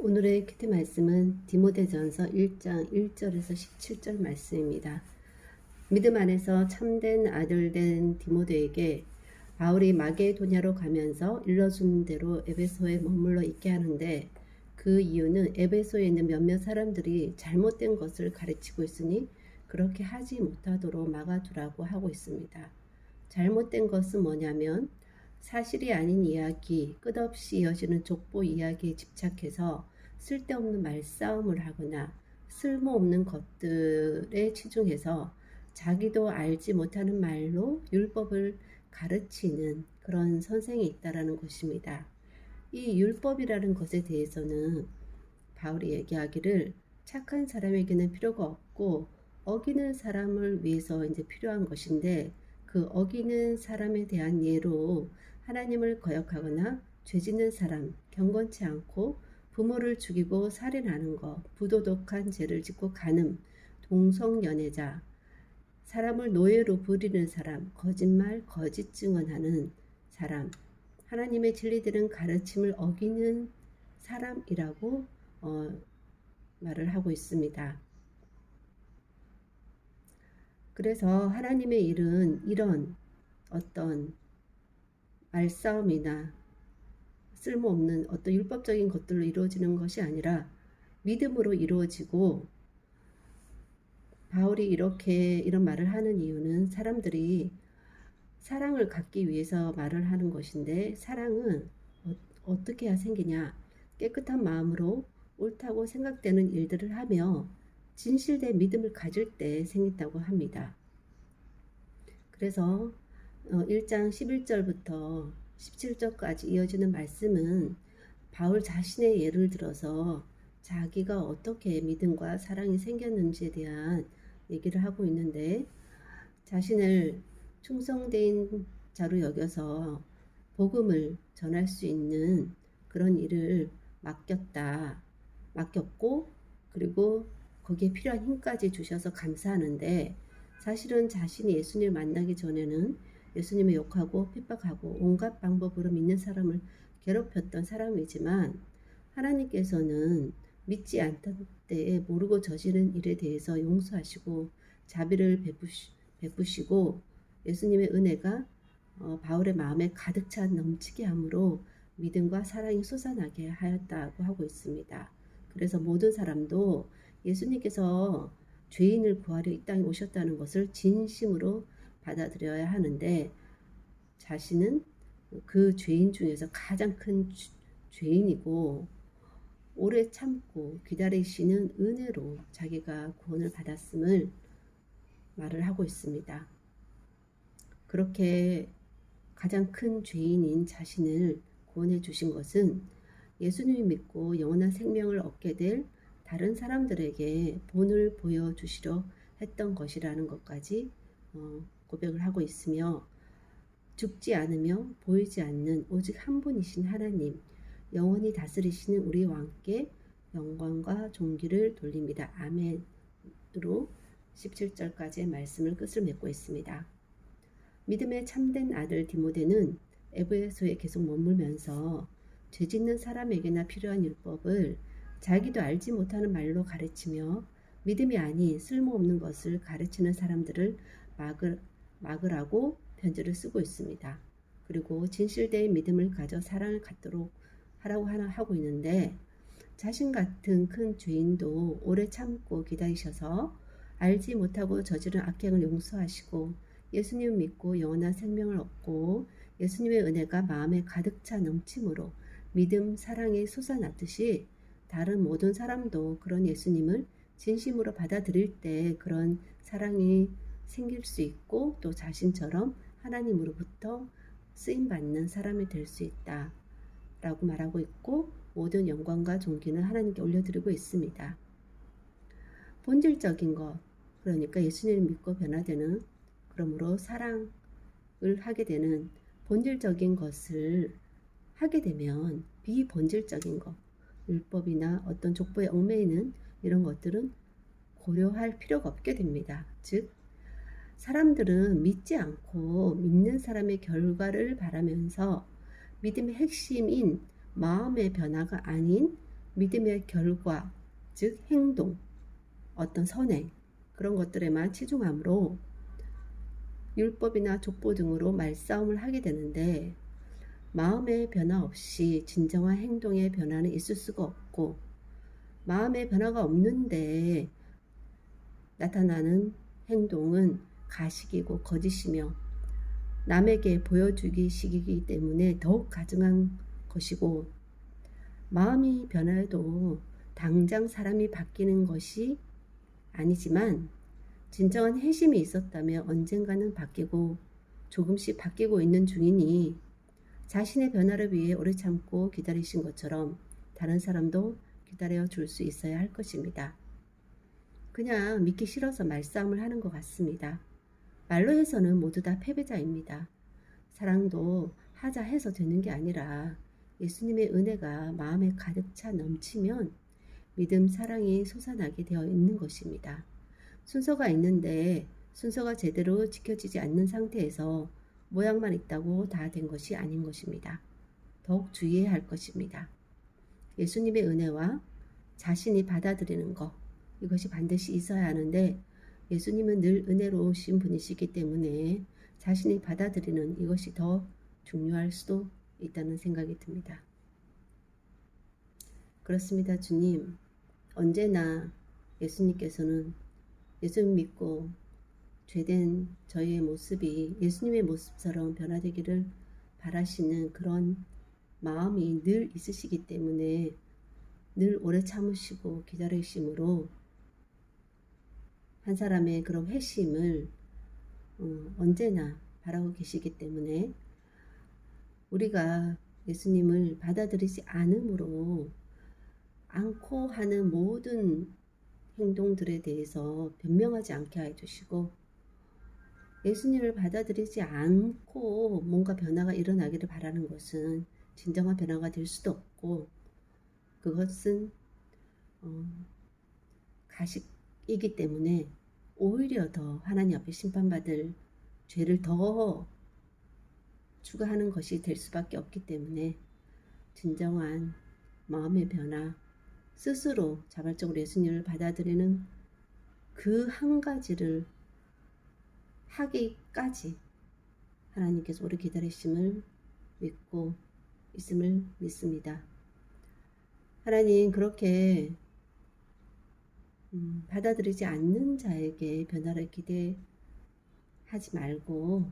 오늘의 큐티 말씀은 디모데전서 1장 1절에서 17절 말씀입니다. 믿음 안에서 참된 아들 된 디모데에게 바울이 마게도냐로 가면서 일러준 대로 에베소에 머물러 있게 하는데, 그 이유는 에베소에 있는 몇몇 사람들이 잘못된 것을 가르치고 있으니 그렇게 하지 못하도록 막아두라고 하고 있습니다. 잘못된 것은 뭐냐면 사실이 아닌 이야기, 끝없이 이어지는 족보 이야기에 집착해서 쓸데없는 말싸움을 하거나 쓸모없는 것들에 치중해서 자기도 알지 못하는 말로 율법을 가르치는 그런 선생이 있다라는 것입니다. 이 율법이라는 것에 대해서는 바울이 얘기하기를 착한 사람에게는 필요가 없고 어기는 사람을 위해서 이제 필요한 것인데, 그 어기는 사람에 대한 예로 하나님을 거역하거나 죄짓는 사람, 경건치 않고 부모를 죽이고 살인하는 것, 부도덕한 죄를 짓고 간음, 동성연애자, 사람을 노예로 부리는 사람, 거짓말, 거짓 증언하는 사람, 하나님의 진리들은 가르침을 어기는 사람이라고 말을 하고 있습니다. 그래서 하나님의 일은 이런 어떤 말싸움이나 쓸모없는 어떤 율법적인 것들로 이루어지는 것이 아니라 믿음으로 이루어지고, 바울이 이런 말을 하는 이유는 사람들이 사랑을 갖기 위해서 말을 하는 것인데, 사랑은 어떻게 해야 생기냐? 깨끗한 마음으로 옳다고 생각되는 일들을 하며 진실된 믿음을 가질 때 생긴다고 합니다. 그래서 1장 11절부터 17절까지 이어지는 말씀은 바울 자신의 예를 들어서 자기가 어떻게 믿음과 사랑이 생겼는지에 대한 얘기를 하고 있는데, 자신을 충성된 자로 여겨서 복음을 전할 수 있는 그런 일을 맡겼고, 그리고 거기에 필요한 힘까지 주셔서 감사하는데, 사실은 자신이 예수님을 만나기 전에는 예수님을 욕하고 핍박하고 온갖 방법으로 믿는 사람을 괴롭혔던 사람이지만, 하나님께서는 믿지 않던 때에 모르고 저지른 일에 대해서 용서하시고 자비를 베푸시고 예수님의 은혜가 바울의 마음에 가득 차 넘치게 함으로 믿음과 사랑이 솟아나게 하였다고 하고 있습니다. 그래서 모든 사람도 예수님께서 죄인을 구하려 이 땅에 오셨다는 것을 진심으로 받아들여야 하는데, 자신은 그 죄인 중에서 가장 큰 죄인이고 오래 참고 기다리시는 은혜로 자기가 구원을 받았음을 말을 하고 있습니다. 그렇게 가장 큰 죄인인 자신을 구원해 주신 것은 예수님을 믿고 영원한 생명을 얻게 될 다른 사람들에게 본을 보여주시려 했던 것이라는 것까지 고백을 하고 있으며, 죽지 않으며 보이지 않는 오직 한 분이신 하나님, 영원히 다스리시는 우리 왕께 영광과 존귀를 돌립니다. 아멘으로 17절까지의 말씀을 끝을 맺고 있습니다. 믿음의 참된 아들 디모데는 에베소에 계속 머물면서 죄짓는 사람에게나 필요한 율법을 자기도 알지 못하는 말로 가르치며 믿음이 아닌 쓸모없는 것을 가르치는 사람들을 막으라고 편지를 쓰고 있습니다. 그리고 진실된 믿음을 가져 사랑을 갖도록 하라고 하고 있는데, 자신 같은 큰 죄인도 오래 참고 기다리셔서 알지 못하고 저지른 악행을 용서하시고 예수님을 믿고 영원한 생명을 얻고 예수님의 은혜가 마음에 가득 차 넘침으로 믿음, 사랑이 솟아났듯이 다른 모든 사람도 그런 예수님을 진심으로 받아들일 때 그런 사랑이 생길 수 있고, 또 자신처럼 하나님으로부터 쓰임받는 사람이 될 수 있다 라고 말하고 있고, 모든 영광과 존귀는 하나님께 올려드리고 있습니다. 본질적인 것, 그러니까 예수님을 믿고 변화되는, 그러므로 사랑을 하게 되는 본질적인 것을 하게 되면 비본질적인 것, 율법이나 어떤 족보에 얽매이는 이런 것들은 고려할 필요가 없게 됩니다. 즉, 사람들은 믿지 않고 믿는 사람의 결과를 바라면서 믿음의 핵심인 마음의 변화가 아닌 믿음의 결과, 즉 행동, 어떤 선행, 그런 것들에만 치중하므로 율법이나 족보 등으로 말싸움을 하게 되는데, 마음의 변화 없이 진정한 행동의 변화는 있을 수가 없고, 마음의 변화가 없는데 나타나는 행동은 가식이고 거짓이며 남에게 보여주기식이기 때문에 더욱 가증한 것이고, 마음이 변화해도 당장 사람이 바뀌는 것이 아니지만 진정한 회심이 있었다면 언젠가는 바뀌고 조금씩 바뀌고 있는 중이니, 자신의 변화를 위해 오래 참고 기다리신 것처럼 다른 사람도 기다려 줄 수 있어야 할 것입니다. 그냥 믿기 싫어서 말싸움을 하는 것 같습니다. 말로 해서는 모두 다 패배자입니다. 사랑도 하자 해서 되는 게 아니라 예수님의 은혜가 마음에 가득 차 넘치면 믿음, 사랑이 솟아나게 되어 있는 것입니다. 순서가 있는데 순서가 제대로 지켜지지 않는 상태에서 모양만 있다고 다 된 것이 아닌 것입니다. 더욱 주의해야 할 것입니다. 예수님의 은혜와 자신이 받아들이는 것, 이것이 반드시 있어야 하는데, 예수님은 늘 은혜로우신 분이시기 때문에 자신이 받아들이는 이것이 더 중요할 수도 있다는 생각이 듭니다. 그렇습니다. 주님, 언제나 예수님께서는 예수님 믿고 죄된 저희의 모습이 예수님의 모습처럼 변화되기를 바라시는 그런 마음이 늘 있으시기 때문에 늘 오래 참으시고 기다리심으로 한 사람의 그런 회심을 언제나 바라고 계시기 때문에, 우리가 예수님을 받아들이지 않음으로 않고 하는 모든 행동들에 대해서 변명하지 않게 해주시고, 예수님을 받아들이지 않고 뭔가 변화가 일어나기를 바라는 것은 진정한 변화가 될 수도 없고, 그것은 가식이기 때문에 오히려 더 하나님 앞에 심판받을 죄를 더 추가하는 것이 될 수밖에 없기 때문에, 진정한 마음의 변화, 스스로 자발적으로 예수님을 받아들이는 그 한 가지를 하기까지 하나님께서 오래 기다리심을 믿고 있음을 믿습니다. 하나님, 그렇게 받아들이지 않는 자에게 변화를 기대하지 말고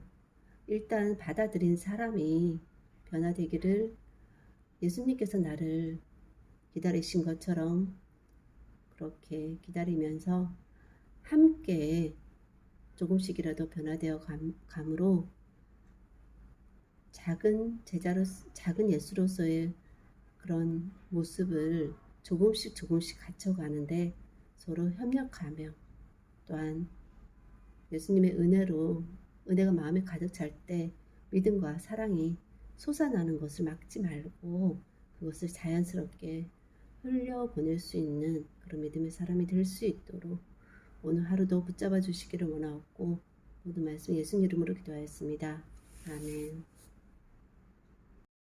일단 받아들인 사람이 변화되기를, 예수님께서 나를 기다리신 것처럼 그렇게 기다리면서 함께 조금씩이라도 변화되어 감으로 작은 작은 예수로서의 그런 모습을 조금씩 갖춰가는데 서로 협력하며, 또한 예수님의 은혜가 마음에 가득 찰 때 믿음과 사랑이 솟아나는 것을 막지 말고 그것을 자연스럽게 흘려보낼 수 있는 그런 믿음의 사람이 될 수 있도록 오늘 하루도 붙잡아 주시기를 원하옵고, 모든 말씀 예수님 이름으로 기도하였습니다. 아멘.